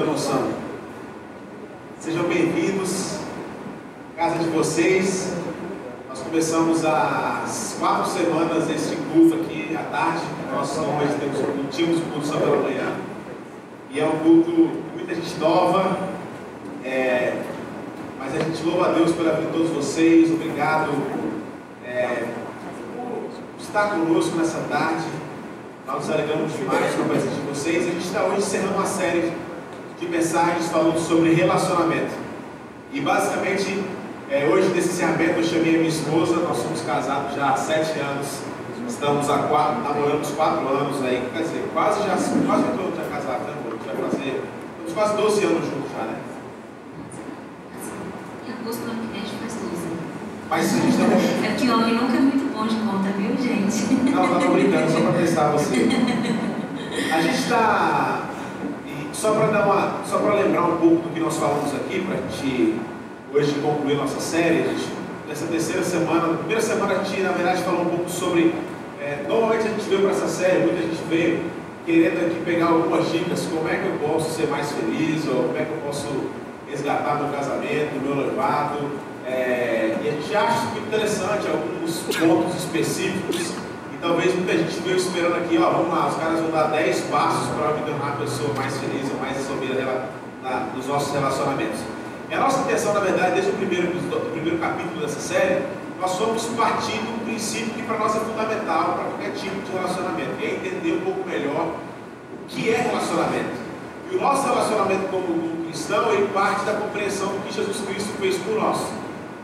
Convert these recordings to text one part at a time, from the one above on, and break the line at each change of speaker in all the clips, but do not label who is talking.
muita noção. Sejam bem-vindos à casa de vocês. Nós começamos as 4 semanas este culto aqui à tarde. Nós normalmente tínhamos o culto só pela manhã. E é um culto com muita gente nova. Mas a gente louva a Deus pela vida de todos vocês. Obrigado por estar conosco nessa tarde. Nós nos alegramos demais com a presença de vocês. A gente está hoje encerrando uma série de mensagens falando sobre relacionamento. E basicamente, hoje nesse encerramento eu chamei a minha esposa. Nós somos casados já há 7 anos. Estamos namorando uns 4 anos aí. Quer dizer, quase todo mundo já casado, né, amor? Estamos quase 12 anos juntos já, né?
Em agosto do ano que vem a gente faz 12.
Mas a gente tá...
É que homem nunca é muito bom de conta, viu, gente?
Não, eu tô brincando, só para testar você. A gente está... Só para lembrar um pouco do que nós falamos aqui, para a gente hoje concluir nossa série, nessa terceira semana, na primeira semana a gente, na verdade, falou um pouco sobre... normalmente a gente veio para essa série, muita gente veio querendo aqui pegar algumas dicas, como é que eu posso ser mais feliz, ou como é que eu posso resgatar meu casamento, meu noivado. E a gente acha muito interessante alguns pontos específicos, e talvez muita gente veio esperando aqui, vamos lá, os caras vão dar 10 passos para me tornar uma pessoa mais feliz ou mais resolvida nos nossos relacionamentos. E a nossa intenção, na verdade, desde o primeiro capítulo dessa série, nós fomos partindo do princípio que para nós é fundamental para qualquer tipo de relacionamento, que é entender um pouco melhor o que é relacionamento. E o nosso relacionamento como cristão, ele parte da compreensão do que Jesus Cristo fez por nós.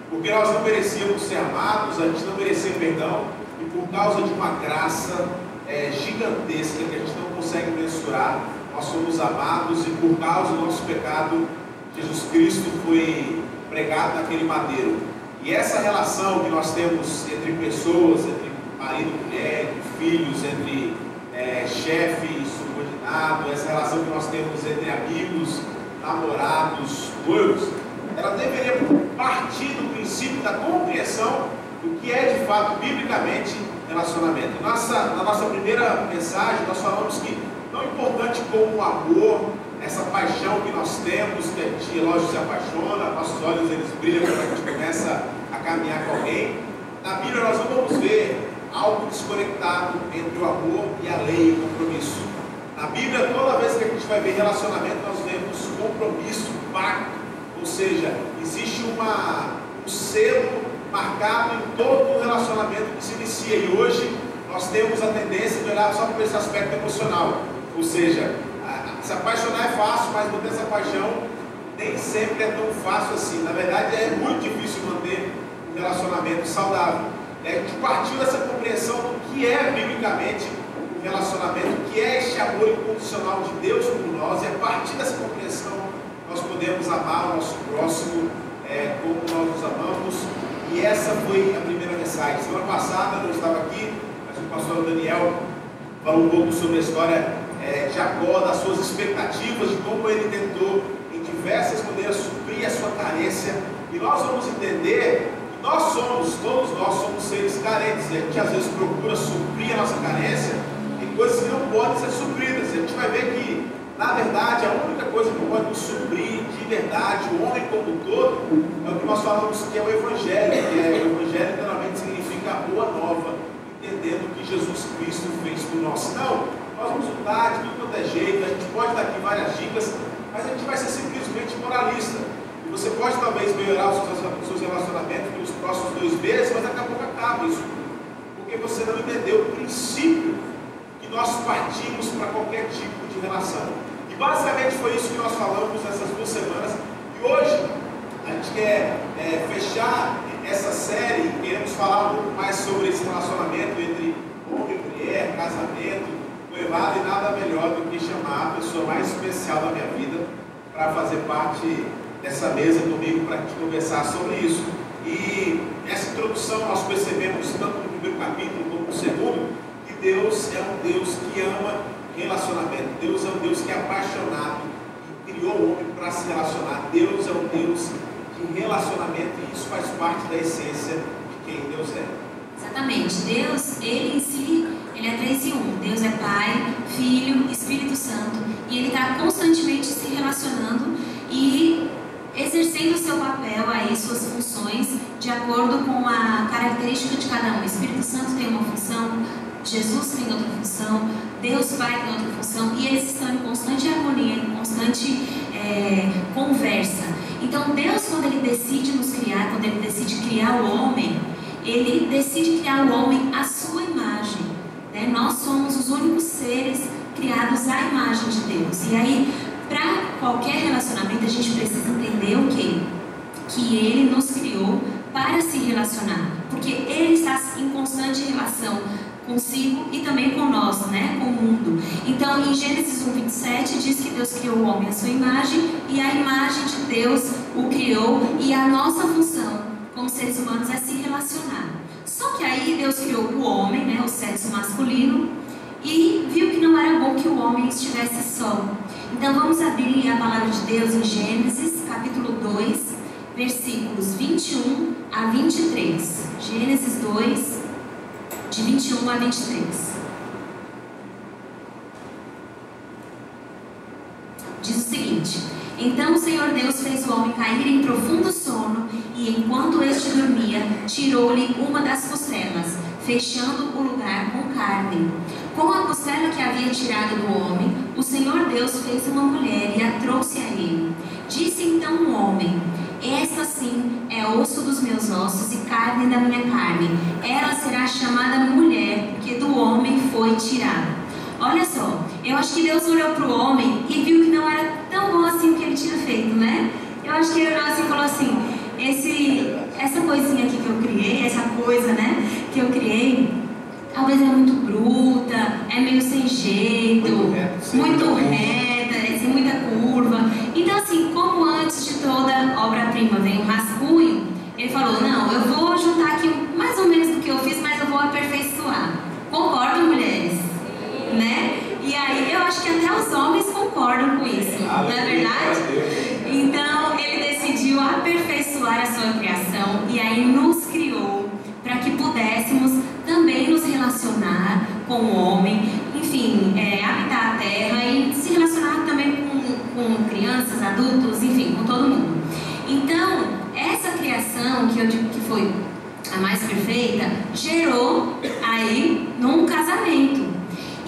Porque nós não merecíamos ser amados, a gente não merecia perdão, e por causa de uma graça gigantesca que a gente não consegue mensurar, nós somos amados, e por causa do nosso pecado, Jesus Cristo foi pregado naquele madeiro. E essa relação que nós temos entre pessoas, entre marido e mulher, entre filhos, entre chefe e subordinado, essa relação que nós temos entre amigos, namorados, noivos, ela deveria partir do princípio da compreensão do que é de fato, biblicamente, relacionamento. Na nossa primeira mensagem, nós falamos que não é importante como o amor, essa paixão que nós temos, que a gente, lógico, se apaixona, nossos olhos eles brilham quando a gente começa a caminhar com alguém. Na Bíblia nós não vamos ver algo desconectado entre o amor e a lei e o compromisso. Na Bíblia, toda vez que a gente vai ver relacionamento, nós vemos compromisso, pacto. Ou seja, existe um selo marcado em todo o relacionamento que se inicia. E hoje nós temos a tendência de olhar só por esse aspecto emocional. Ou seja, se apaixonar é fácil, mas manter essa paixão nem sempre é tão fácil assim. Na verdade, é muito difícil manter um relacionamento saudável. A gente partiu dessa compreensão do que é biblicamente um relacionamento, o que é este amor incondicional de Deus por nós, e a partir dessa compreensão nós podemos amar o nosso próximo como nós nos amamos. E essa foi a primeira mensagem. Semana passada eu não estava aqui, mas o pastor Daniel falou um pouco sobre a história de Jacó, das suas expectativas, de como ele tentou em diversas maneiras suprir a sua carência. E nós vamos entender que todos nós somos seres carentes, e a gente às vezes procura suprir a nossa carência em coisas que não podem ser supridas. E a gente vai ver que, na verdade, a única coisa que pode nos suprir de verdade, o homem como um todo, é o que nós falamos que é o Evangelho, o Evangelho literalmente significa a boa nova, entendendo o que Jesus Cristo fez por nós. Não, nós vamos lutar de tudo quanto é jeito, a gente pode dar aqui várias dicas, mas a gente vai ser simplesmente moralista. E você pode talvez melhorar os seus relacionamentos nos próximos 2 meses, mas daqui a pouco acaba isso, porque você não entendeu o princípio que nós partimos para qualquer tipo de relação. E basicamente foi isso que nós falamos nessas 2 semanas. E hoje a gente quer fechar essa série, queremos falar um pouco mais sobre esse relacionamento entre homem e mulher, casamento, noivado, e nada melhor do que chamar a pessoa mais especial da minha vida para fazer parte dessa mesa comigo, para a gente conversar sobre isso. E nessa introdução nós percebemos, tanto no primeiro capítulo como no segundo, que Deus é um Deus que ama relacionamento. Deus é um Deus que é apaixonado e criou o homem para se relacionar. Deus é um Deus de relacionamento, e isso faz parte da essência de quem Deus é.
Exatamente. Deus, Ele em si, Ele é 3 em 1. Deus é Pai, Filho, Espírito Santo, e Ele está constantemente se relacionando Jesus tem outra função, Deus Pai tem outra função, e eles estão em constante harmonia, em constante conversa. Então Deus, quando Ele decide nos criar, quando Ele decide criar o homem, Ele decide criar o homem à sua imagem, né? Nós somos os únicos seres criados à imagem de Deus. E aí, para qualquer relacionamento, a gente precisa entender o quê? Que Ele nos criou para se relacionar, porque Ele está em constante relação consigo e também com nós, né? Com o mundo. Então, em Gênesis 1:27 diz que Deus criou o homem à sua imagem, e a imagem de Deus o criou, e a nossa função como seres humanos é se relacionar. Só que aí Deus criou o homem, né? O sexo masculino, e viu que não era bom que o homem estivesse só. Então vamos abrir a palavra de Deus em Gênesis capítulo 2, versículos 21 a 23. Gênesis 2, de 21 a 23. Diz o seguinte: então o Senhor Deus fez o homem cair em profundo sono, e enquanto este dormia, tirou-lhe uma das costelas, fechando o lugar com carne. Com a costela que havia tirado do homem, o Senhor Deus fez uma mulher e a trouxe a ele. Disse então o homem: esta sim é osso dos meus ossos e carne da minha carne. Ela será chamada mulher, porque do homem foi tirada. Olha só, eu acho que Deus olhou para o homem e viu que não era tão bom assim o que ele tinha feito, né? Eu acho que ele olhou assim e falou assim: essa coisinha aqui que eu criei, essa coisa, né, que eu criei, talvez é muito bruta, é meio sem jeito, muito reta, sem muita curva. Então, assim, como antes de toda obra-prima vem um rascunho, ele falou: não, eu vou juntar aqui mais ou menos do que eu fiz, mas eu vou aperfeiçoar. Concordam, mulheres? Né? E aí eu acho que até os homens concordam com isso, não é verdade? Então ele decidiu aperfeiçoar a sua criação, e aí nos criou para que pudéssemos também nos relacionar com o homem, enfim, habitar a terra e se relacionar também com crianças, adultos, enfim, com todo mundo. Então, essa criação, que eu digo que foi a mais perfeita, gerou aí num casamento.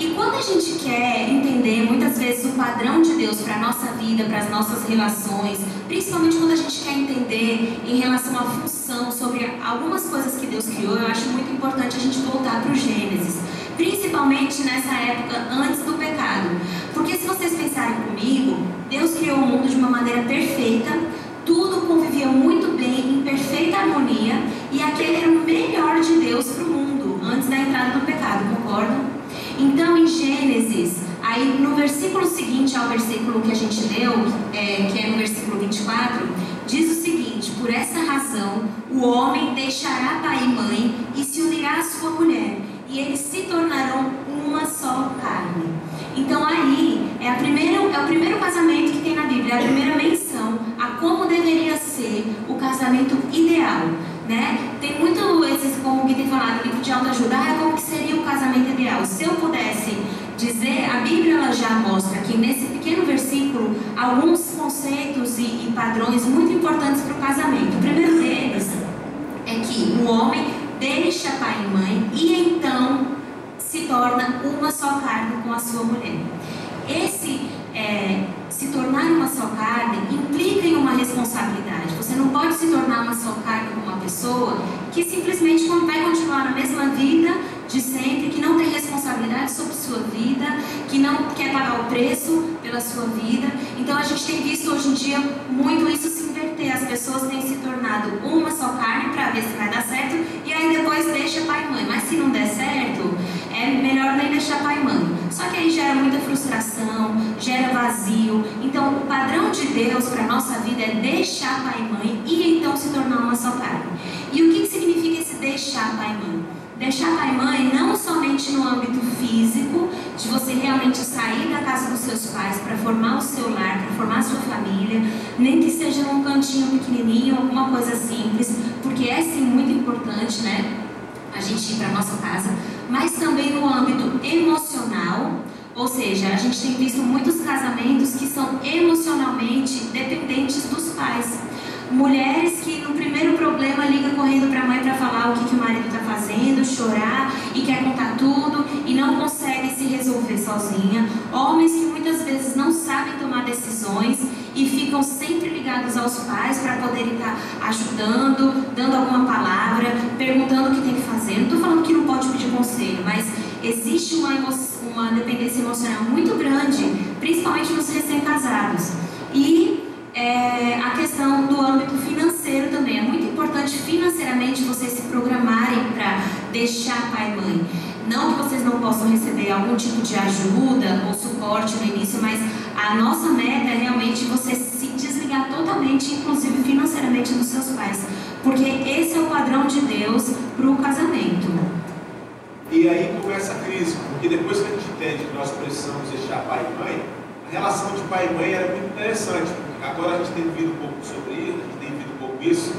E quando a gente quer entender muitas vezes o padrão de Deus para a nossa vida, para as nossas relações, principalmente quando a gente quer entender em relação à função, sobre algumas coisas que Deus criou, eu acho muito importante a gente voltar para o Gênesis, principalmente nessa época antes do pecado. Porque se vocês pensarem comigo, Deus criou o mundo de uma maneira perfeita, tudo convivia muito bem, em perfeita harmonia, e aquele era o melhor de Deus para o mundo, antes da entrada do pecado, concordam? Então, em Gênesis, aí no versículo seguinte ao versículo que a gente leu, que é no versículo 24, diz o seguinte: por essa razão, o homem deixará pai e mãe e se unirá à sua mulher, e eles se tornarão uma só carne. Então aí, é o primeiro casamento que tem na Bíblia, é a primeira menção a como deveria ser o casamento ideal. Né? Tem muito esses, como o Gui tem falado, livro de autoajuda, como que seria o casamento ideal. Se eu pudesse dizer, a Bíblia ela já mostra aqui nesse pequeno versículo alguns conceitos e padrões muito importantes para o casamento. O primeiro deles é que o homem deixa pai e mãe e então se torna uma só carne com a sua mulher. Esse se tornar uma só carne implica em uma responsabilidade. Você não pode se tornar uma só carne com uma pessoa que simplesmente vai continuar na mesma vida de sempre, que não tem responsabilidade sobre sua vida, que não quer pagar o preço pela sua vida. Então a gente tem visto hoje em dia muito isso se inverter. As pessoas têm se tornado uma só carne para ver se vai dar certo, e aí depois deixa pai e mãe. Mas se não der certo, é melhor nem deixar pai e mãe. Só que aí gera muita frustração, gera vazio. Então o padrão de Deus para a nossa vida é deixar pai e mãe e então se tornar uma só carne. E o que significa esse deixar pai e mãe? Deixar pai e mãe não somente no âmbito físico, de você realmente sair da casa dos seus pais para formar o seu lar, para formar a sua família, nem que seja num cantinho pequenininho, alguma coisa simples, porque é sim muito importante, né, a gente ir para a nossa casa, mas também no âmbito emocional. Ou seja, a gente tem visto muitos casamentos que são emocionalmente dependentes dos pais. Mulheres que no primeiro problema ligam correndo para a mãe para falar o que o marido está fazendo, chorar e quer contar tudo. e não conseguem se resolver sozinha, homens que muitas vezes não sabem tomar decisões e ficam sempre ligados aos pais para poderem estar ajudando, dando alguma palavra, perguntando o que tem que fazer. Não estou falando que não pode pedir conselho, mas existe uma dependência emocional muito grande, principalmente nos recém-casados. E a questão do âmbito financeiro também. É muito importante financeiramente vocês se programarem para deixar pai e mãe. Não que vocês não possam receber algum tipo de ajuda ou suporte no início, mas a nossa meta é realmente você se desligar totalmente, inclusive financeiramente, dos seus pais. Porque esse é o padrão de Deus para o casamento.
E aí começa a crise, porque depois que a gente entende que nós precisamos deixar pai e mãe, a relação de pai e mãe era muito interessante. Agora a gente tem vivido um pouco sobre isso, a gente tem vivido um pouco isso.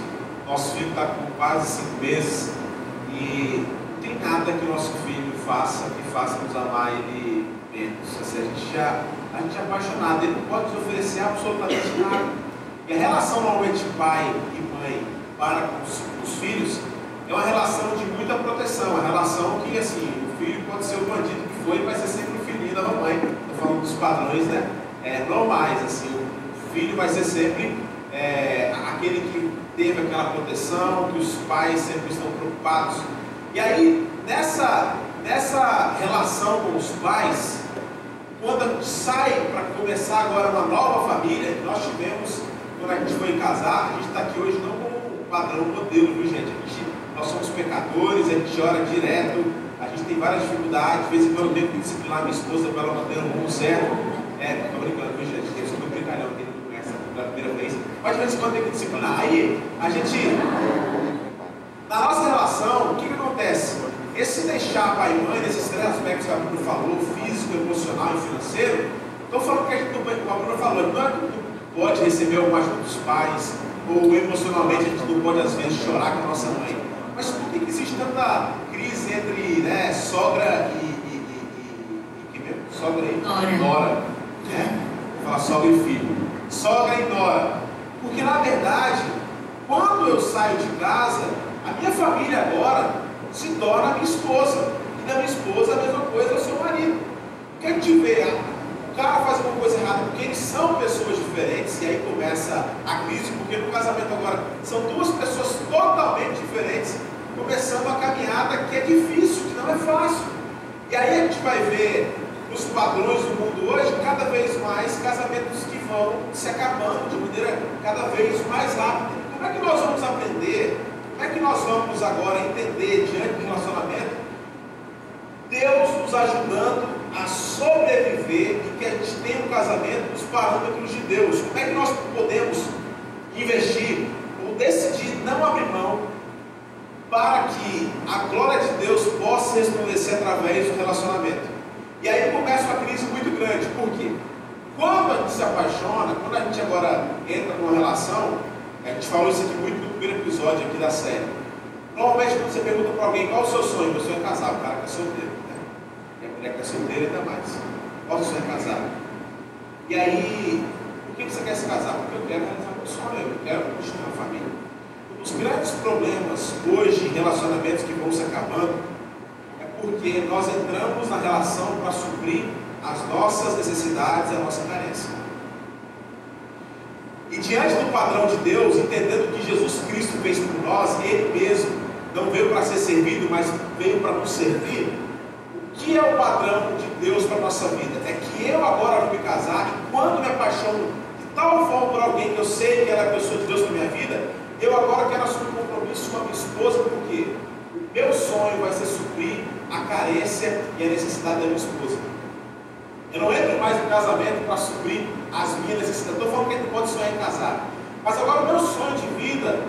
Nosso filho está com quase 5 meses e não tem nada que nosso filho faça que faça nos amar ele menos. Assim, a gente é apaixonado, ele não pode nos oferecer absolutamente nada. E a relação normalmente pai e mãe para com os filhos é uma relação de muita proteção, uma relação que assim, o filho pode ser o bandido que foi, mas é sempre o filhinho da mamãe. Estou falando dos padrões, né? Normais, assim, o filho vai ser sempre aquele que teve aquela proteção, que os pais sempre estão preocupados. E aí, nessa relação com os pais, quando a gente sai para começar agora uma nova família, nós tivemos, quando a gente foi casar, a gente está aqui hoje não como padrão, modelo, viu gente? Nós somos pecadores, a gente ora direto, a gente tem várias dificuldades, de vez em quando eu tenho que disciplinar minha esposa para ela manter um rumo certo. Estou brincando, viu gente? Eu sou muito brincalhão, quem não conhece pela primeira vez. Mas de vez em quando tem que disciplinar. Aí, a gente, na nossa relação, o que acontece? Esse deixar pai e mãe, nesses 3 aspectos que a Bruna falou, físico, emocional e financeiro, estou falando que a gente, como a Bruna falou, não é que não pode receber alguma ajuda dos pais, ou emocionalmente a gente não pode às vezes chorar com a nossa mãe. Mas por que existe tanta crise entre sogra e que mesmo? Sogra e nora. Vou falar sogra e filho. Sogra e nora. Porque na verdade, quando eu saio de casa, a minha família agora se torna a minha esposa. E da minha esposa a mesma coisa, eu sou o marido. Porque a gente vê, o cara faz uma coisa errada, porque eles são pessoas diferentes, e aí começa a crise, porque no casamento agora são 2 pessoas totalmente diferentes, começando a caminhada que é difícil, que não é fácil. E aí a gente vai ver nos padrões do mundo hoje, cada vez mais casamentos que vão se acabando de maneira cada vez mais rápida. Como é que nós vamos aprender? Como é que nós vamos agora entender diante do relacionamento? Deus nos ajudando a sobreviver e que a gente tenha um casamento nos parâmetros de Deus. Como é que nós podemos investir ou decidir não abrir mão para que a glória de Deus possa resplandecer através do relacionamento? E aí começa uma crise muito grande. Por quê? Quando a gente se apaixona, quando a gente agora entra numa relação, a gente falou isso aqui muito no primeiro episódio aqui da série. Normalmente quando você pergunta para alguém qual é o seu sonho, meu sonho é casar, o cara que é solteiro, né? E a mulher que é solteira ainda mais. Qual é o sonho é casar? E aí, por que você quer se casar? Porque eu quero realizar meu sonho, eu quero construir uma família. Os grandes problemas hoje em relacionamentos que vão se acabando é porque nós entramos na relação para suprir as nossas necessidades e a nossa carência. E diante do padrão de Deus, entendendo que Jesus Cristo fez por nós, Ele mesmo não veio para ser servido, mas veio para nos servir. O que é o padrão de Deus para a nossa vida? É que eu agora vou me casar e quando me apaixono de tal forma por alguém que eu sei que ela é a pessoa de Deus na minha vida, eu agora quero assumir um compromisso com a minha esposa, porque o meu sonho vai ser suprir a carência e a necessidade da minha esposa. Eu não entro mais no casamento para suprir as minhas necessidades. Estou falando que a gente pode sonhar em casar. Mas agora o meu sonho de vida,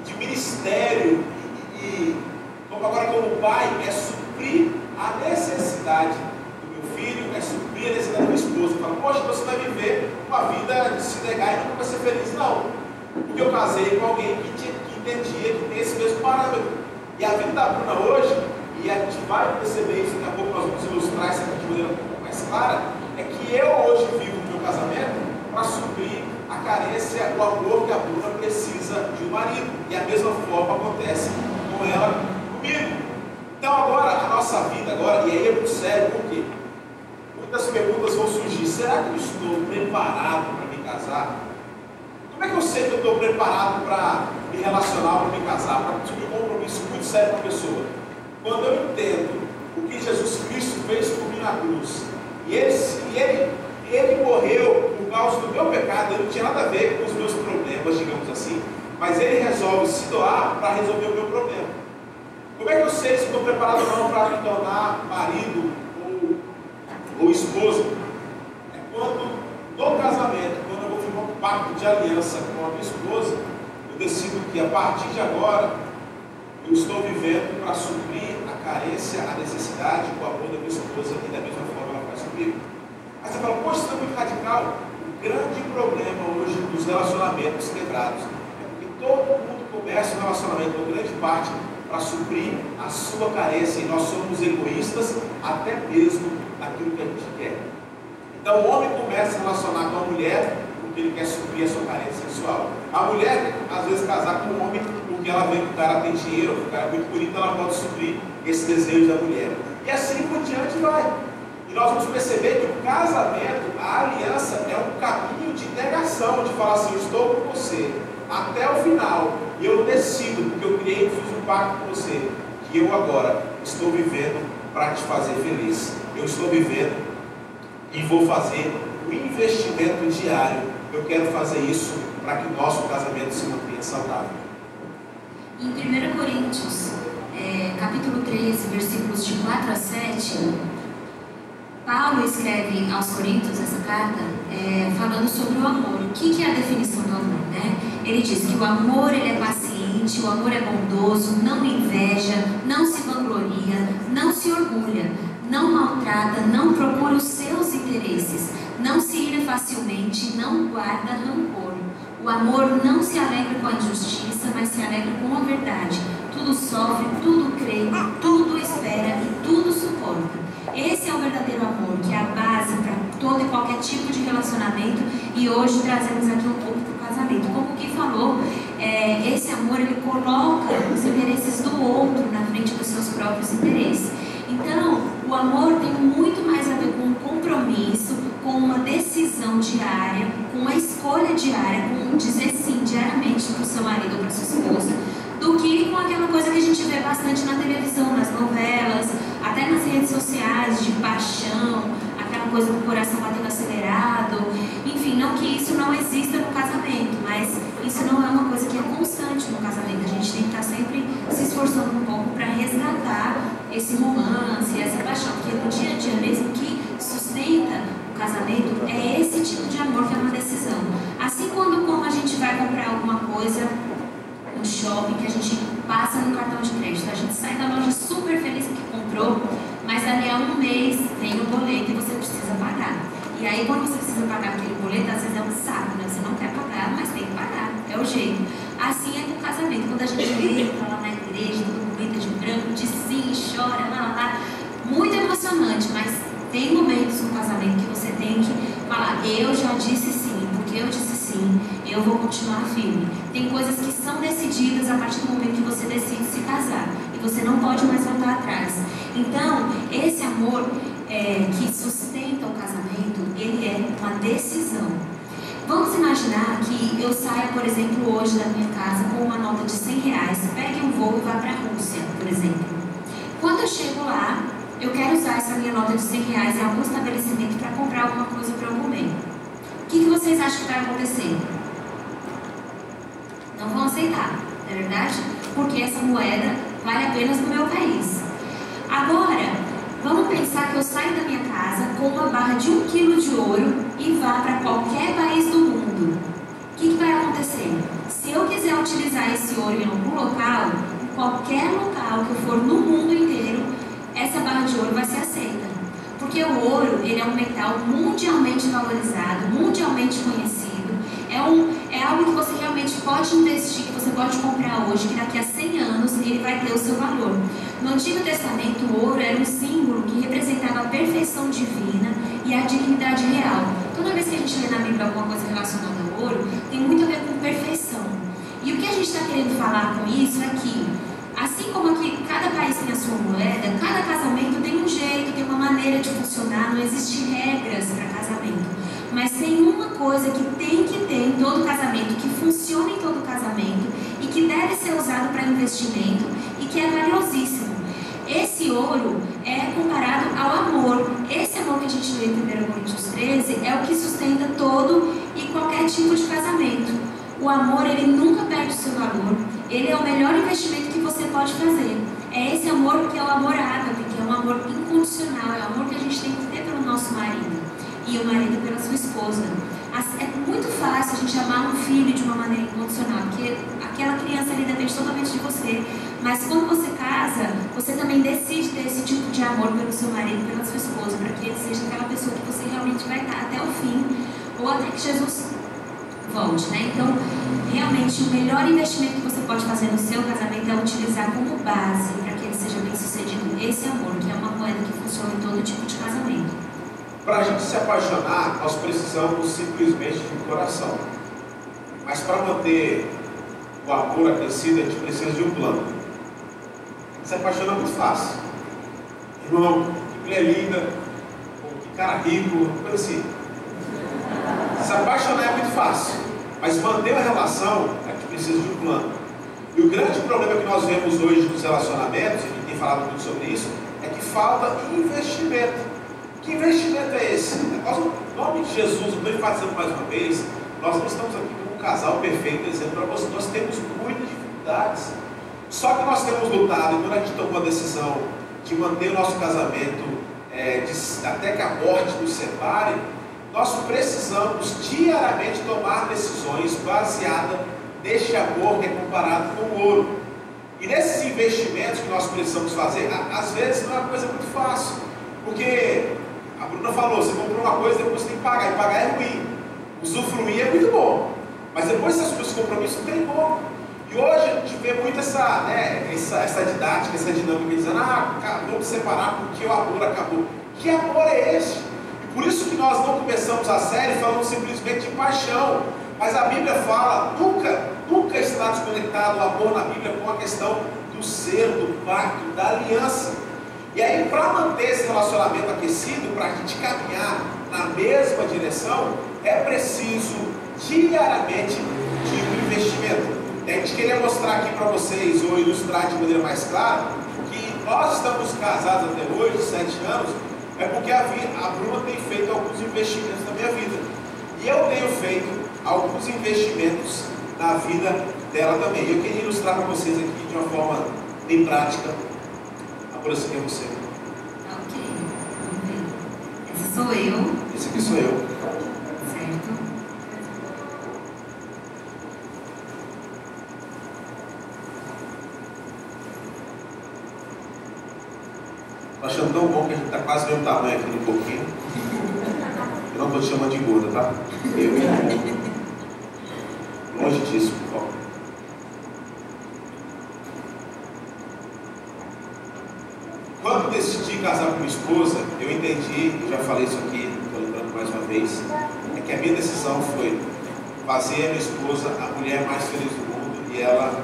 de ministério, como agora como pai, é suprir a necessidade do meu filho, é suprir a necessidade da minha esposa. Eu falo, poxa, você vai viver uma vida de se negar e nunca vai ser feliz. Não. Porque eu casei com alguém que entendia que tem esse mesmo parâmetro. E a vida da Bruna hoje, e a gente vai perceber isso, daqui a pouco nós vamos ilustrar isso aqui de maneira um pouco mais clara, é que eu hoje vivo o meu casamento para suprir a carência, o amor que a Bruna precisa de um marido. E a mesma forma acontece com ela comigo. Então agora, a nossa vida agora, e aí é muito sério, porque muitas perguntas vão surgir. Será que eu estou preparado para me casar? Como é que eu sei que eu estou preparado para me relacionar, para me casar, para assumir um compromisso muito sério com a pessoa? Quando eu entendo o que Jesus Cristo fez por mim na cruz, e ele morreu por causa do meu pecado, ele não tinha nada a ver com os meus problemas, digamos assim, mas ele resolve se doar para resolver o meu problema. Como é que eu sei se estou preparado ou não para me tornar marido ou esposa? É quando, no casamento, quando eu vou firmar um pacto de aliança com a minha esposa, eu decido que a partir de agora eu estou vivendo para suprir a carência, a necessidade, o amor da minha esposa, e da mesma forma ela faz comigo. Aí você fala, poxa, isso é muito radical. O grande problema hoje dos relacionamentos quebrados é porque todo mundo começa um relacionamento, ou grande parte, para suprir a sua carência, e nós somos egoístas até mesmo naquilo que a gente quer. Então o homem começa a se relacionar com a mulher porque ele quer suprir a sua carência sexual. A mulher, às vezes, casar com o homem porque ela vê que o cara tem dinheiro, que o cara é muito bonito, ela pode suprir esse desejo da mulher. E assim por diante vai. E nós vamos perceber que o casamento, a aliança, é um caminho de negação, de falar assim, eu estou com você até o final, e eu decido, porque eu criei, fiz um pacto com você, que eu agora estou vivendo para te fazer feliz. Eu estou vivendo e vou fazer o investimento diário. Eu quero fazer isso para que o nosso casamento se mantenha saudável.
Em 1 Coríntios, capítulo 13, versículos de 4 a 7, Paulo escreve aos Coríntios essa carta falando sobre o amor. O que é a definição do amor, né? Ele diz que o amor ele é paciente, o amor é bondoso, não inveja, não se vangloria, não se orgulha, não maltrata, não procura os seus interesses, não se ira facilmente, não guarda rancor. O amor não se alegra com a injustiça, mas se alegra com a verdade. Tudo sofre, tudo crê, tudo espera e tudo suporta. Esse é o verdadeiro amor, que é a base para todo e qualquer tipo de relacionamento, e hoje trazemos aqui um pouco para o casamento. Como o Gui falou, esse amor ele coloca os interesses do outro na frente dos seus próprios interesses. Então, o amor tem muito mais a ver com um compromisso, com uma decisão diária, com uma escolha diária, com dizer sim diariamente para o seu marido ou para a sua esposa, do que com aquela coisa que a gente vê bastante na televisão, nas novelas, até nas redes sociais, de paixão, aquela coisa do coração batendo acelerado. Enfim, não que isso não exista no casamento, mas isso não é uma coisa que é constante no casamento. A gente tem que estar sempre se esforçando um pouco para resgatar esse romance, essa paixão, porque no dia a dia mesmo que sustenta o casamento é esse tipo de amor que é uma decisão. Assim como a gente vai comprar alguma coisa no shopping, que a gente passa no cartão de crédito, a gente sai da loja super feliz porque comprou, mas dali a um mês vem o boleto e você precisa pagar. E aí quando você precisa pagar aquele boleto, às vezes é um saco, né? Você não quer pagar, mas tem que pagar, é o jeito. Assim é com o casamento, quando a gente entra lá na igreja, todo bonita de branco, diz sim, chora, lá, muito emocionante, mas tem momentos no casamento que você tem que falar, eu já disse sim, porque eu disse sim, eu vou continuar firme. Tem coisas que são decididas a partir do momento que você decide se casar, e você não pode mais voltar atrás. Então, esse amor que sustenta o casamento, ele é uma decisão. Vamos imaginar que eu saia, por exemplo, hoje da minha casa com uma nota de R$100, pegue um voo e vá para a Rússia, por exemplo. Quando eu chego lá, eu quero usar essa minha nota de R$100 em algum estabelecimento para comprar alguma coisa para eu comer. O que vocês acham que vai acontecer? Não vão aceitar, não é verdade? Porque essa moeda vale apenas no meu país. Agora, vamos pensar que eu saio da minha casa com uma barra de 1 quilo de ouro e vá para qualquer país do mundo. O que vai acontecer? Se eu quiser utilizar esse ouro em algum local, em qualquer local que eu for no mundo inteiro, essa barra de ouro vai ser aceita. Porque o ouro, ele é um metal mundialmente valorizado, mundialmente conhecido. É algo que você realmente pode investir, que você pode comprar hoje, que daqui a 100 anos ele vai ter o seu valor. No Antigo Testamento, o ouro era um símbolo que representava a perfeição divina e a dignidade real. Toda vez que a gente lê na Bíblia alguma coisa relacionada ao ouro, tem muito a ver com perfeição. E o que a gente está querendo falar com isso é que, assim como aqui cada país tem a sua moeda, cada casamento tem um jeito, tem uma maneira de funcionar, não existe regras para casamento. Mas tem uma coisa que tem que ter em todo casamento, que funciona em todo casamento e que deve ser usado para investimento e que é valiosíssimo. Esse ouro é comparado ao amor. Esse amor que a gente lê em 1 Coríntios 13 é o que sustenta todo e qualquer tipo de casamento. O amor, ele nunca perde o seu valor. Ele é o melhor investimento que você pode fazer. É esse amor que é o amor ágape, que é um amor incondicional, é o amor que a gente tem que ter pelo nosso marido e o marido pela sua esposa. É muito fácil a gente amar um filho de uma maneira incondicional, porque aquela criança ali depende totalmente de você. Mas quando você casa, você também decide ter esse tipo de amor pelo seu marido, pela sua esposa, para que ele seja aquela pessoa que você realmente vai estar até o fim, ou até que Jesus volte, né? Então, realmente, o melhor investimento que você pode fazer no seu casamento é utilizar como base para que ele seja bem sucedido esse amor, que é uma moeda que funciona em todo tipo de casamento.
Para a gente se apaixonar, nós precisamos simplesmente de um coração. Mas para manter o amor aquecido, a gente precisa de um plano. Se apaixonar é muito fácil. Irmão, que mulher linda, que cara rico, coisa assim. Se apaixonar é muito fácil. Mas manter a relação, a gente precisa de um plano. E o grande problema que nós vemos hoje nos relacionamentos, e a gente tem falado muito sobre isso, é que falta investimento. Que investimento é esse? Em nome de Jesus, eu estou enfatizando mais uma vez, nós não estamos aqui como um casal perfeito, dizendo para você, nós temos muitas dificuldades. Só que nós temos lutado, e quando a gente tomou a decisão de manter o nosso casamento, até que a morte nos separe, nós precisamos diariamente tomar decisões baseadas neste amor que é comparado com o ouro. E nesses investimentos que nós precisamos fazer, às vezes não é uma coisa muito fácil, porque a Bruna falou, você comprou uma coisa, depois você tem que pagar, e pagar é ruim. Usufruir é muito bom, mas depois você assume esse compromisso, não tem como. E hoje a gente vê muito essa didática, essa dinâmica, dizendo, vamos separar porque o amor acabou. Que amor é esse? E por isso que nós não começamos a série falando simplesmente de paixão, mas a Bíblia fala, nunca está desconectado o amor na Bíblia com a questão do selo, do pacto, da aliança. E aí, para manter esse relacionamento aquecido, para a gente caminhar na mesma direção, é preciso diariamente de um investimento. E a gente queria mostrar aqui para vocês, ou ilustrar de maneira mais clara, que nós estamos casados até hoje, 7 anos, é porque a Bruna tem feito alguns investimentos na minha vida. E eu tenho feito alguns investimentos na vida dela também. Eu queria ilustrar para vocês aqui de uma forma bem prática. Agora esse aqui é você.
Ok, vamos ver. Essa sou eu.
Esse aqui sou eu.
Certo.
Estou achando tão bom que a gente está quase do mesmo tamanho aqui no pouquinho. Eu não estou te chamando de gorda, tá? Longe disso, ó. Quando decidi casar com minha esposa, eu entendi, eu já falei isso aqui, estou lembrando mais uma vez, é que a minha decisão foi fazer a minha esposa a mulher mais feliz do mundo e ela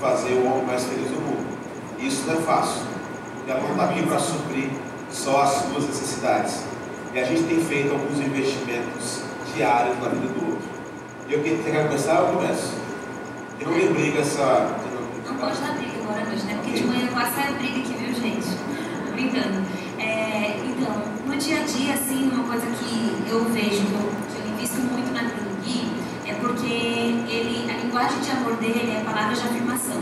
fazer o homem mais feliz do mundo. Isso não é fácil, porque ela não está aqui para suprir só as suas necessidades. E a gente tem feito alguns investimentos diários na vida do outro. E eu queria começar, eu começo. E não me briga essa...
Não pode dar briga agora à noite, né? Porque de manhã quase sai a briga aqui, viu, gente? Tô brincando. Então, no dia a dia, assim, uma coisa que eu vejo, que eu invisto muito na vida do Gui, é porque a linguagem de amor dele é palavras de afirmação.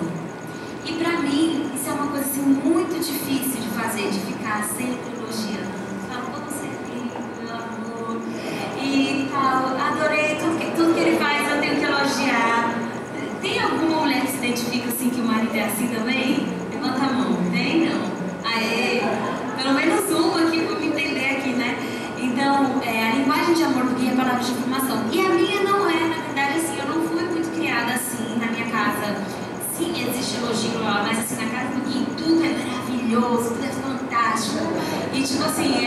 E pra mim, isso é uma coisa assim, muito difícil de fazer, de ficar sempre elogiando. Falo, você é lindo, meu amor, e tal, adorei tudo que ele faz, eu tenho que elogiar. Tem alguma mulher que se identifica assim que o marido é assim também? Levanta a mão. Tem? Não? Aê! Pelo menos uma aqui para me entender aqui, né? Então, a linguagem de amor do Gui é palavra de afirmação. E a minha não é, na verdade, assim, eu não fui muito criada assim na minha casa. Sim, existe elogio lá, mas assim, na casa do Gui tudo é maravilhoso, tudo é fantástico. E tipo assim,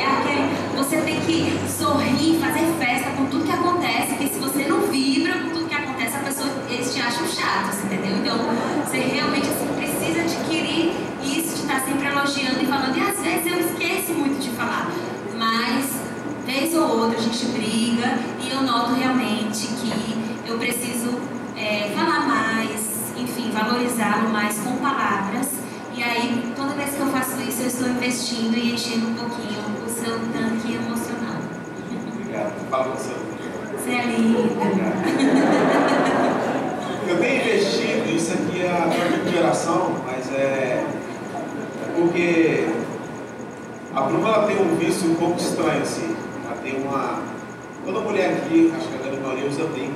preciso falar mais, enfim, valorizá-lo mais com palavras. E aí, toda vez que eu faço isso, eu estou investindo e enchendo um pouquinho o seu tanque emocional.
Obrigado. Fala com você.
Você é lindo.
Eu tenho investido, isso aqui é a minha oração, mas é porque a Bruna ela tem um vício um pouco estranho, assim. Ela tem uma... Toda mulher aqui, acho que a grande maioria usa brinco.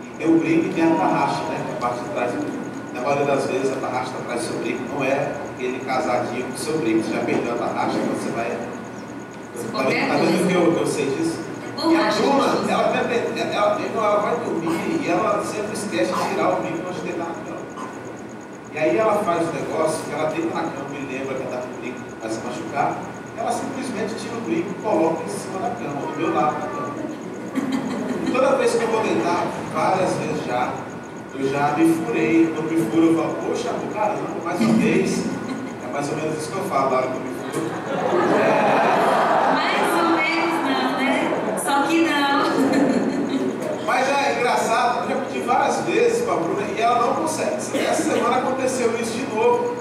E tem o brinco e tem a tarraxa, né? Que é a parte de trás do brinco. Na maioria das vezes a tarraxa está atrás do seu brinco, não é aquele casadinho com o seu brinco. Você já perdeu a tarraxa, então você vai... Tá vendo que eu sei disso? E a Bruna, ela vai dormir e ela sempre esquece de tirar o brinco antes de deitar na cama. E aí ela faz o negócio que ela deita na cama e lembra que ela está com o brinco, vai se machucar. Ela simplesmente tira o brinco e coloca em cima da cama, do meu lado da cama. E toda vez que eu vou deitar, várias vezes já, eu já me furei. Quando me furo, eu falo, poxa, caramba, mais uma vez. É mais ou menos isso que eu falo lá quando me furo.
Mais ou menos não, né? Só que não.
Mas é engraçado, eu já pedi várias vezes para a Bruna e ela não consegue. Essa semana aconteceu isso de novo.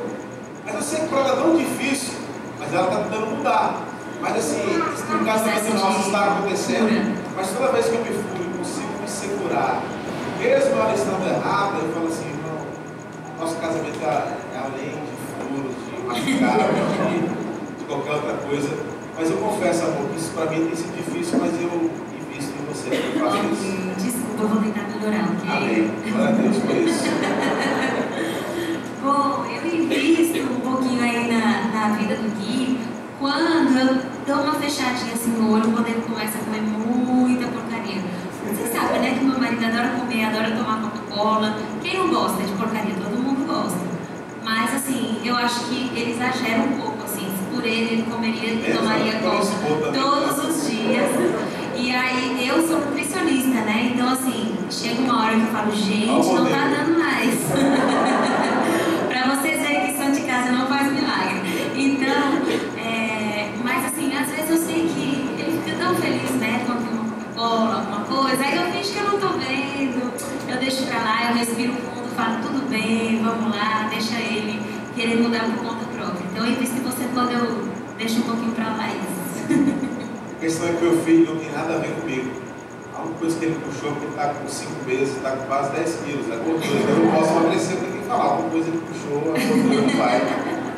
Mas eu sei que para ela é tão difícil, mas ela está tentando mudar. Mas assim, no caso do nosso está acontecendo, mas toda vez que eu me furo, eu consigo me segurar. Mesmo ela estando errada, eu falo assim, irmão, nosso casamento é além de furos, de machucar, de qualquer outra coisa. Mas eu confesso, amor, que isso para mim tem sido difícil, mas eu invisto em você, eu faço isso.
Desculpa, eu vou tentar melhorar, ok?
Amém. Glória a Deus por isso.
Bom, eu invisto um pouquinho aí na vida do Gui quando eu dou uma fechadinha assim no olho, quando ele começa a comer muita porcaria. Você sabe, né, que meu marido adora comer, adora tomar Coca-Cola. Quem não gosta de porcaria? Todo mundo gosta. Mas assim, eu acho que ele exagera um pouco, assim. Por ele comeria e tomaria Coca todos os dias. E aí, eu sou nutricionista, né? Então assim, chega uma hora que eu falo, gente, não tá dando mais. Pra vocês verem que santo de casa não faz milagre. Então, mas assim, às vezes eu sei que ele fica tão feliz, né, quando tem uma Coca-Cola, alguma coisa, aí eu finge que eu não tô vendo, eu deixo pra lá, eu respiro fundo, falo, tudo bem, vamos lá, deixa ele querer mudar por conta própria. Então eu invisto em você quando eu deixo um pouquinho pra lá isso.
A questão é que meu filho não tem nada a ver comigo. A única coisa que ele puxou, porque ele está com 5 meses, está com quase 10 quilos, é gordura. Eu não posso emagrecer, eu tenho que falar. Alguma coisa ele puxou, a gordura não vai.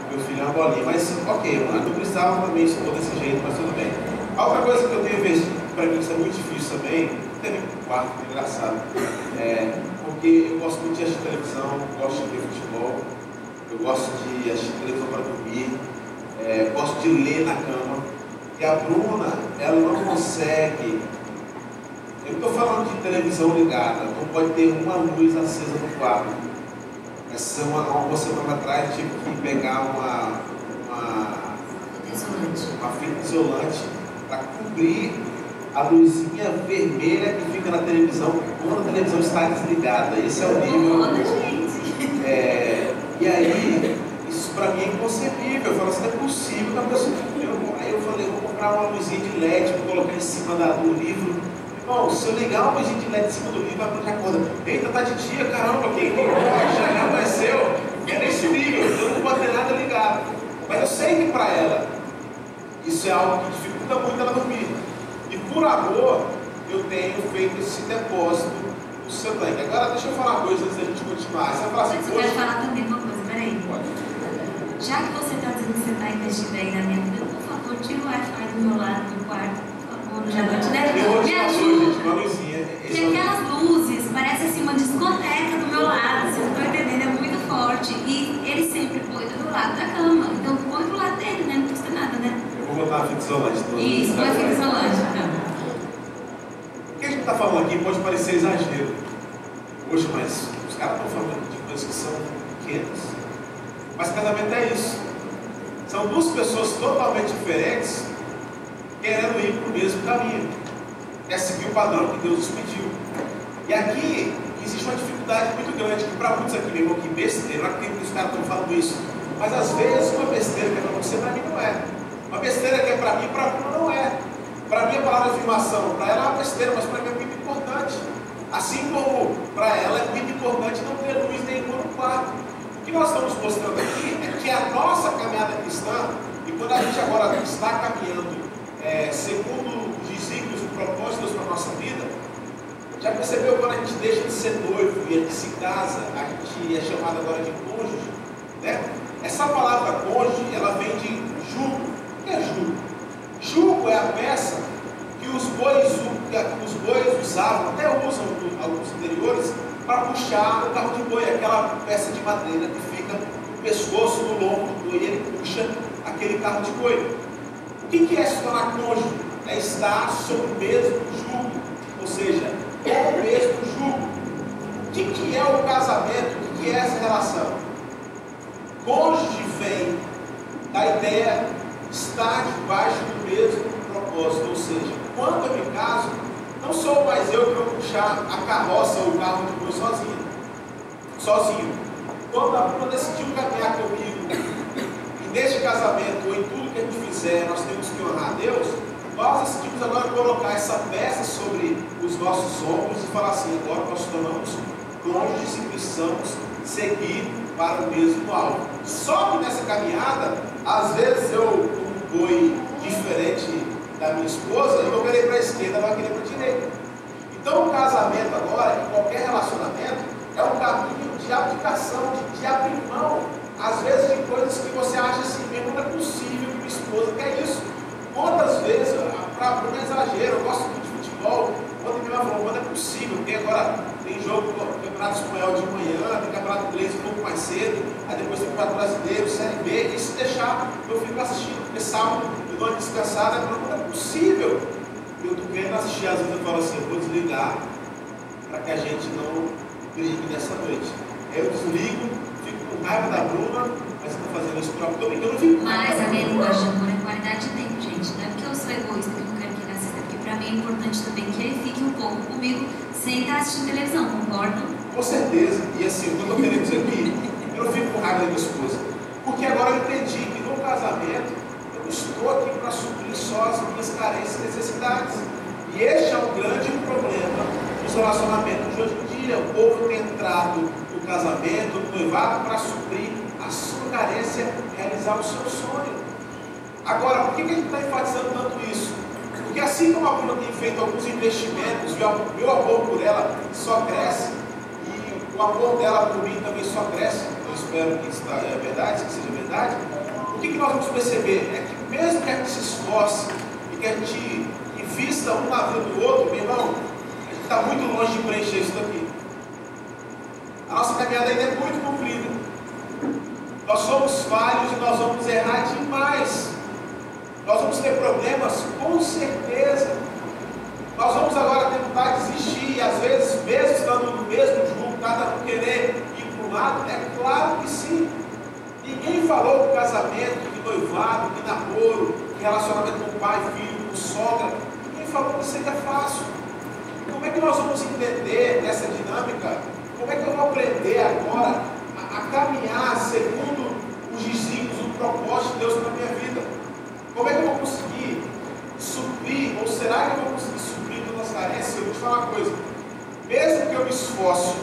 Meu filho é uma bolinha. Mas, ok, mano, não precisava também expor desse jeito, mas tudo bem. A outra coisa que eu tenho visto, para mim isso é muito difícil também, também com o quarto, é engraçado, porque eu gosto muito de assistir televisão, gosto de ver futebol, eu gosto de assistir televisão para dormir, gosto de ler na cama. E a Bruna, ela não consegue. Eu não estou falando de televisão ligada, não pode ter uma luz acesa no quarto. Uma semana atrás tive que pegar uma fita isolante para cobrir a luzinha vermelha que fica na televisão quando a televisão está desligada. Esse é o nível. E aí, isso para mim é inconcebível. Eu falo assim, não é possível que a pessoa. Aí eu falei, vou comprar uma luzinha de LED para colocar em cima do livro. Bom, se eu ligar uma luzinha de LED em cima do livro, a Bruna acorda. Eita, tá de dia, caramba, já amanheceu. É nesse nível, eu não pode ter nada ligado. Mas eu sei que para ela, isso é algo que dificulta muito ela dormir. E por amor, eu tenho feito esse depósito no seu tanque. Agora, deixa eu falar uma coisa antes da gente continuar. Você vai falar assim,
eu quero falar também uma coisa, peraí.
Pode.
Já que você está dizendo que você está investindo aí na minha vida, por favor, tira o Wi-Fi do meu lado, do quarto, por favor, já não te deve. Me ajuda.
Uma luzinha.
Porque aquelas luzes, parece assim uma discoteca do meu lado, vocês estão entendendo, é muito forte. E ele sempre põe do lado da cama. Então põe do lado dele, né? Não custa nada, né?
Eu vou botar a fita isolante.
Isso, põe a fita isolante, então.
O que a gente está falando aqui pode parecer exagero. Hoje, mas os caras estão falando de coisas que são pequenas. Mas casamento é isso. São duas pessoas totalmente diferentes querendo ir para o mesmo caminho. É seguir o padrão que Deus nos pediu. E aqui existe uma dificuldade muito grande, que para muitos aqui mesmo, que besteira, não é que os caras estão falando isso. Mas às vezes uma besteira que é para você, para mim não é. Uma besteira que é para mim, para mim não é. Para mim a palavra de afirmação, para ela é uma besteira, mas para mim é muito importante. Assim como para ela é muito importante não ter luz nenhuma no quarto. O que nós estamos mostrando aqui é que a nossa caminhada cristã, e quando a gente agora está caminhando segundo os desígnios e propósitos para a nossa vida, já percebeu quando a gente deixa de ser noivo e a gente se casa, a gente é chamado agora de cônjuge, né? Essa palavra cônjuge, ela vem de jugo. O que é jugo? Jugo é a peça que os bois usavam, até usam alguns interiores, para puxar o carro de boi, aquela peça de madeira que fica no pescoço, no lombo do boi, e ele puxa aquele carro de boi. O que é se tornar cônjuge? É estar sob o mesmo jugo, ou seja, é o mesmo jugo. O que é o casamento? O que é essa relação? Cônjuge vem da ideia de estar debaixo do mesmo propósito, ou seja, quando eu me caso, não sou mais eu que vou puxar a carroça ou o carro de boi sozinho. Quando a Bruna decidiu caminhar comigo, e neste casamento ou em tudo que a gente fizer, nós temos que honrar a Deus, nós decidimos agora colocar essa peça sobre os nossos ombros e falar assim: agora nós tornamos cônjuges e precisamos seguir para o mesmo alvo. Só que nessa caminhada, às vezes eu, como boi diferente da minha esposa, eu vou querer para a esquerda, ela vai querer para a direita. Então o casamento agora, em qualquer relacionamento, é um caminho de abdicação, de abrir mão, às vezes, de coisas que você acha assim mesmo, não é possível que minha esposa quer isso. Quantas vezes, para um exagero, eu gosto muito de futebol, ontem minha mãe falou, quando é possível, porque agora tem jogo do Campeonato Espanhol de manhã, tem Campeonato Inglês um pouco mais cedo, aí depois tem Campeonato Brasileiro, Série B, e se deixar, eu fico assistindo, porque sábado eu dou uma descansada, quando é possível. Eu estou querendo assistir, às vezes eu falo assim, eu vou desligar, para que a gente não brigue nessa noite. Aí eu desligo, fico com raiva da Bruna, mas eu estou fazendo isso para eu não fico.
Mas a minha linguagem de amor é qualidade de tempo, gente. Não é porque eu sou egoísta que eu não quero que ele assista, porque para mim é importante também que ele fique um pouco comigo sem estar assistindo televisão, concordam?
Com certeza. E assim, o que eu estou querendo dizer aqui, eu não fico com raiva da minha esposa. Porque agora eu entendi que no casamento, eu não estou aqui para suprir só as minhas carências e necessidades. E este é um grande problema dos relacionamentos de hoje em dia. O povo tem entrado no casamento, no noivado, para suprir a sua carência, realizar o seu sonho. Agora, por que a gente está enfatizando tanto isso? Porque assim como a Bruna tem feito alguns investimentos, e o meu amor por ela só cresce, e o amor dela por mim também só cresce, eu espero que isso é verdade, que seja verdade. O que nós vamos perceber? É que mesmo que a gente se esforce e que a gente invista um na vida do outro, meu irmão, a gente está muito longe de preencher isso daqui. A nossa caminhada ainda é muito comprida. Nós somos falhos e nós vamos errar demais. Nós vamos ter problemas, com certeza. Nós vamos agora tentar desistir, e às vezes, mesmo estando no mesmo jugo, cada um querer ir para um lado, é claro que sim. Ninguém falou de casamento, de noivado, de namoro, de relacionamento com pai, filho, com sogra. Ninguém falou que seria fácil. Como é que nós vamos entender essa dinâmica? Como é que eu vou aprender agora a caminhar segundo os desígnios, o propósito de Deus para a minha vida? Como é que eu vou conseguir suprir, ou será que eu vou conseguir suprir todas as carências? Eu vou te falar uma coisa: mesmo que eu me esforce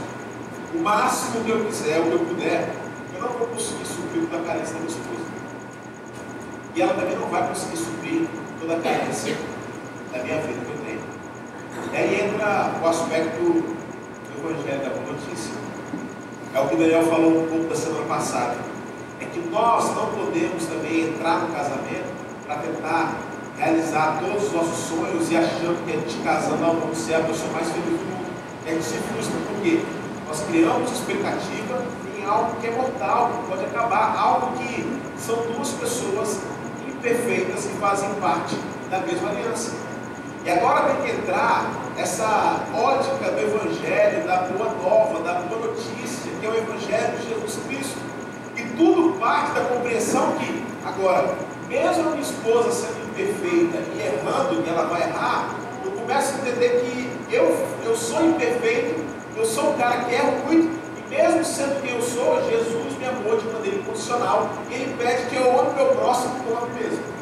o máximo que eu quiser, o que eu puder, eu não vou conseguir suprir toda a carência da minha esposa. E ela também não vai conseguir suprir toda a carência da minha vida que eu tenho. E aí entra o aspecto do Evangelho da Boa Notícia. É o que Daniel falou um pouco da semana passada. É que nós não podemos também entrar no casamento para tentar realizar todos os nossos sonhos e achando que a gente casando vamos ser a pessoa mais feliz do mundo. E a gente se frustra porque nós criamos expectativa em algo que é mortal, que pode acabar, algo que são duas pessoas imperfeitas que fazem parte da mesma aliança. E agora tem que entrar essa ótica do Evangelho, da boa nova, da boa notícia, que é o Evangelho de Jesus Cristo. E tudo parte da compreensão que, agora, mesmo a minha esposa sendo imperfeita e errando, e ela vai errar, eu começo a entender que eu sou imperfeito, eu sou um cara que erra muito, e mesmo sendo quem eu sou, Jesus me amou de maneira incondicional, e Ele pede que eu ame o meu próximo como a mim mesmo.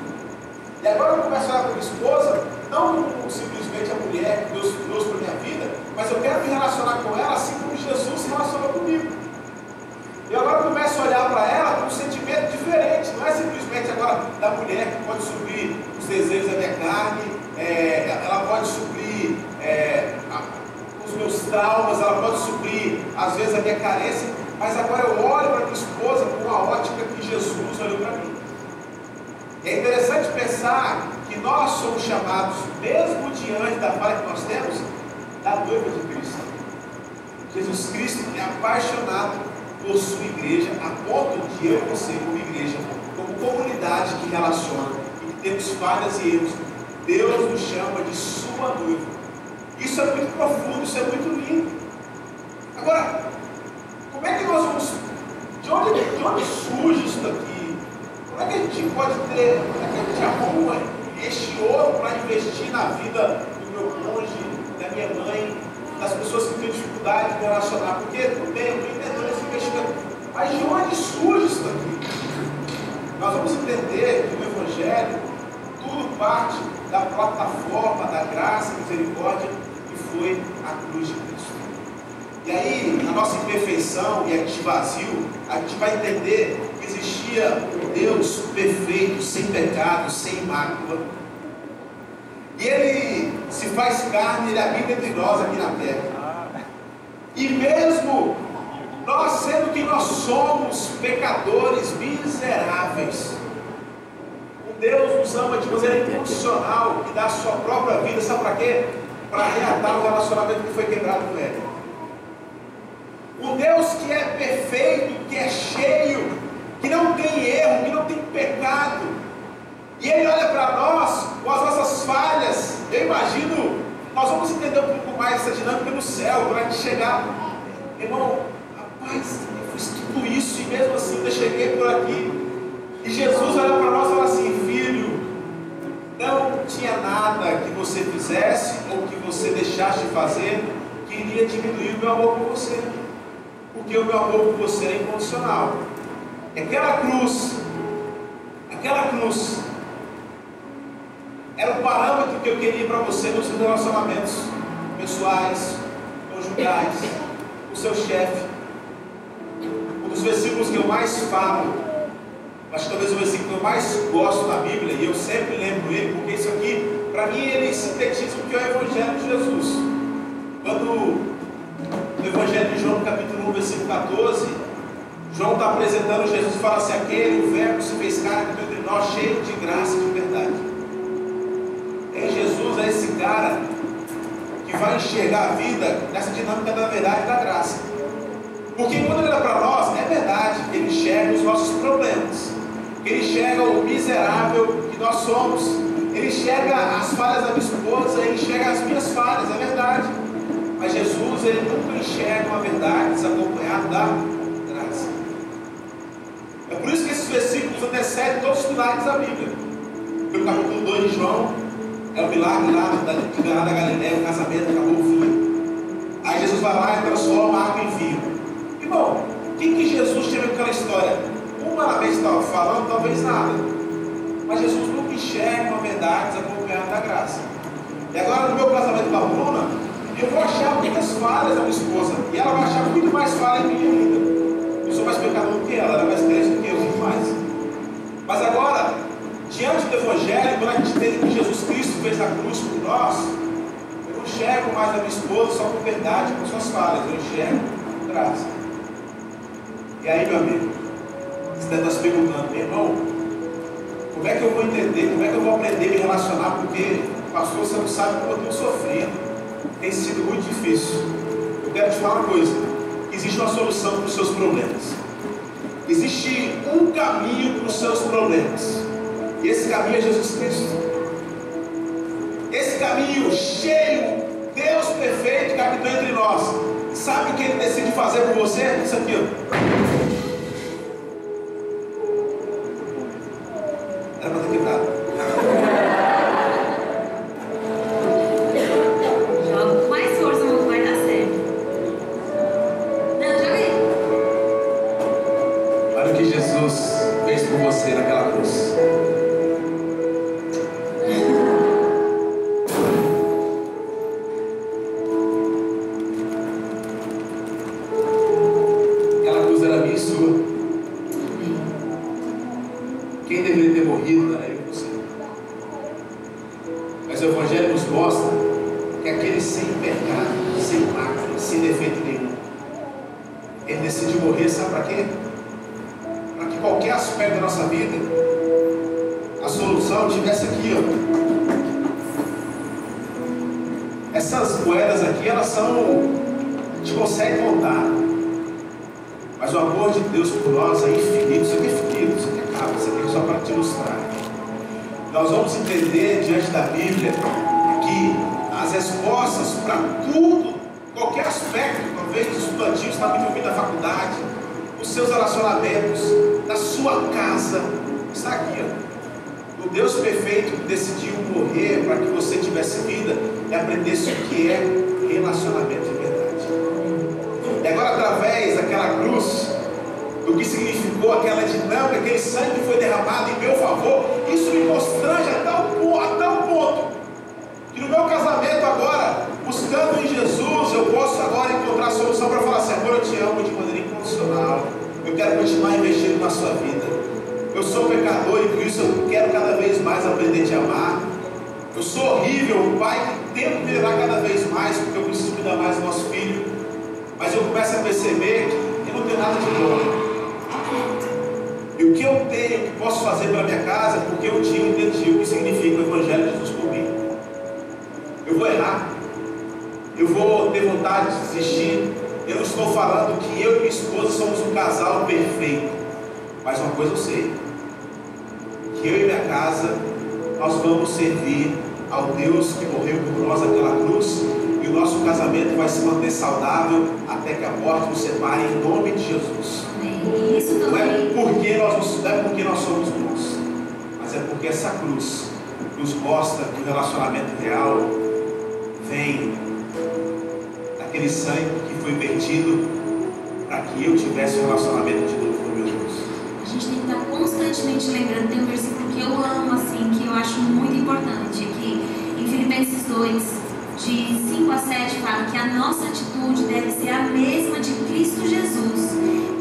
E agora eu começo a olhar para minha esposa, não como simplesmente a mulher que Deus trouxe para a minha vida, mas eu quero me relacionar com ela assim como Jesus se relacionou comigo. E agora eu começo a olhar para ela com um sentimento diferente. Não é simplesmente agora da mulher que pode suprir os desejos da minha carne, ela pode suprir os meus traumas, ela pode suprir às vezes a minha carência, mas agora eu olho para minha esposa com a ótica que Jesus olhou para mim. É interessante pensar que nós somos chamados, mesmo diante da falha que nós temos, da noiva de Cristo. Jesus Cristo é apaixonado por sua igreja, a ponto de eu e você, como igreja, como comunidade que relaciona e que temos falhas e erros, Deus nos chama de sua noiva. Isso é muito profundo, isso é muito lindo. Agora, como é que nós vamos, de onde surge isso daqui? Como é que a gente pode ter, como é que a gente arruma este ouro para investir na vida do meu cônjuge, da minha mãe, das pessoas que têm dificuldade de me relacionar? Porque tudo bem, eu estou entendendo esse investimento, mas de onde surge isso daqui? Nós vamos entender que no Evangelho tudo parte da plataforma da graça e misericórdia que foi a cruz de Cristo. E aí, na nossa imperfeição e a gente vazio, a gente vai entender que existia um Deus perfeito, sem pecado, sem mácula. E Ele se faz carne, Ele habita entre nós aqui na terra. E mesmo nós, sendo que nós somos pecadores miseráveis, o Deus nos ama de maneira incondicional e dá a sua própria vida, sabe para quê? Para reatar o relacionamento que foi quebrado com Ele. Um Deus que é perfeito, que é cheio, que não tem erro, que não tem pecado. E Ele olha para nós com as nossas falhas. Eu imagino, nós vamos entender um pouco mais essa dinâmica no céu, quando a gente chegar. Irmão, rapaz, eu fiz tudo isso e mesmo assim eu cheguei por aqui. E Jesus olha para nós e fala assim: filho, não tinha nada que você fizesse ou que você deixasse de fazer que iria diminuir o meu amor por você. Porque o meu amor por você é incondicional. Aquela cruz era o parâmetro que eu queria para você nos seus relacionamentos pessoais, conjugais, com o seu chefe. Um dos versículos que eu mais falo, acho que talvez o versículo que eu mais gosto da Bíblia, e eu sempre lembro ele, porque isso aqui, para mim, ele sintetiza o que é o Evangelho de Jesus. Quando no Evangelho de João, capítulo 1, versículo 14, João está apresentando Jesus e fala assim: aquele, o verbo se fez carne entre nós, cheio de graça e de verdade. Jesus é esse cara que vai enxergar a vida nessa dinâmica da verdade e da graça. Porque quando ele olha para nós, é verdade, ele enxerga os nossos problemas, ele enxerga o miserável que nós somos, ele enxerga as falhas da minha esposa, ele enxerga as minhas falhas, é verdade. Mas Jesus, ele nunca enxerga uma verdade desacompanhada da graça. É por isso que esses versículos antecedem todos os milagres da Bíblia. No capítulo 2 de João, é o milagre lá de Caná da Galileia, o casamento, acabou o vinho. Aí Jesus vai lá e transforma a água em vinho. Irmão, o que Jesus teve com aquela história? Humanamente estava falando, talvez nada. Mas Jesus nunca enxerga uma verdade desacompanhada da graça. E agora no meu casamento com a Bruna, eu vou achar muitas falhas da minha esposa, e ela vai achar muito mais falha em mim ainda. Eu sou mais pecador do que ela é mais crente do que eu, muito mais. Mas agora, diante do Evangelho, quando a gente entende que Jesus Cristo fez a cruz por nós, eu não enxergo mais a minha esposa só com verdade, com suas falhas, eu enxergo com graça. E aí, meu amigo, você deve estar se perguntando: meu irmão, como é que eu vou entender, como é que eu vou aprender a me relacionar? Porque, pastor, você não sabe como eu tenho sofrido. Tem sido muito difícil. Eu quero te falar uma coisa: existe uma solução para os seus problemas. Existe um caminho para os seus problemas. E esse caminho é Jesus Cristo. Esse caminho cheio, Deus perfeito que habitou entre nós. Sabe o que Ele decide fazer por você? Isso aqui, ó. Era para ter quebrado. Por você naquela cruz. sua. Quem deveria ter morrido era eu e você. Mas o Evangelho nos mostra que aquele sem pecado, sem mácula, sem defeito nenhum, ele decidiu morrer, sabe para quê? Para que qualquer aspecto da nossa vida, a solução estivesse aqui, ó. Essas moedas aqui, elas são, a gente consegue contar, mas o amor de Deus por nós é infinito. Isso aqui é infinito, isso aqui é caro, isso aqui é só para te ilustrar. Nós vamos entender diante da Bíblia que as respostas para tudo, qualquer aspecto, talvez o estudante está muito envolvido na faculdade, os seus relacionamentos, na sua casa, está aqui, ó. O Deus perfeito que decidiu morrer para que você tivesse vida e aprendesse o que é relacionamento de verdade. E agora, através daquela cruz, do que significou aquela dinâmica, aquele sangue que foi derramado em meu favor, isso me constrange a tal ponto que no meu casamento agora, buscando em Jesus, eu posso agora encontrar a solução para falar assim: amor, eu te amo de maneira incondicional, eu quero continuar investindo na sua vida. Eu sou pecador e por isso eu quero cada vez mais aprender a te amar. Eu sou horrível, um pai que tenta melhorar cada vez mais, porque eu preciso cuidar mais do nosso filho. Mas eu começo a perceber que não tem nada de bom. E o que eu tenho, que posso fazer para minha casa, porque eu entendi o que significa o Evangelho de Jesus por mim. Eu vou errar, eu vou ter vontade de desistir. Eu não estou falando que eu e minha esposa somos um casal perfeito, mas uma coisa eu sei, que eu e minha casa, nós vamos servir ao Deus que morreu por nós naquela cruz, e o nosso casamento vai se manter saudável até que a morte nos separe, em nome de Jesus.
Isso
Não é
também.
porque nós somos bons, mas é porque essa cruz nos mostra que o relacionamento real vem daquele sangue que foi vertido para que eu tivesse um relacionamento de novo com meu Deus.
A gente tem que estar constantemente lembrando. Tem um versículo que eu amo, assim, que eu acho muito importante, que em Filipenses 2, de 5 a 7, fala que a nossa atitude deve ser a mesma de Cristo Jesus,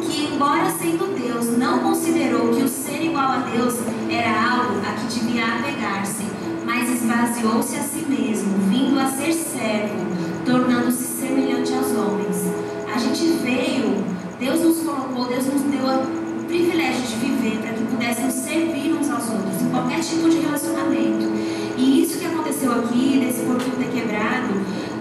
que, embora sendo Deus, não considerou que o ser igual a Deus era algo a que devia apegar-se, mas esvaziou-se a si mesmo, vindo a ser servo, tornando-se semelhante aos homens. A gente veio, Deus nos colocou, Deus nos deu o privilégio de viver para que pudéssemos servir uns aos outros, em qualquer tipo de relacionamento. E isso que aconteceu aqui, desse porquinho ter quebrado,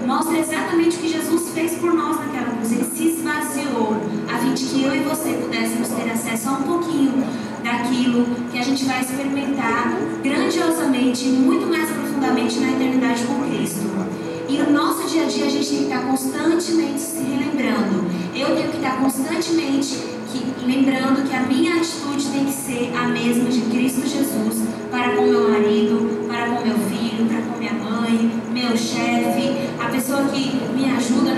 mostra exatamente o que Jesus fez por nós naquela cruz. Ele se esvaziou, a fim de que eu e você pudéssemos ter acesso a um pouquinho daquilo que a gente vai experimentar grandiosamente e muito mais profundamente na eternidade com Cristo. E no nosso dia a dia a gente tem que estar constantemente se relembrando. Eu tenho que estar constantemente lembrando que a minha atitude tem que ser a mesma de Cristo Jesus para com meu marido, para com meu filho, para com minha mãe, meu chefe, a pessoa que me ajuda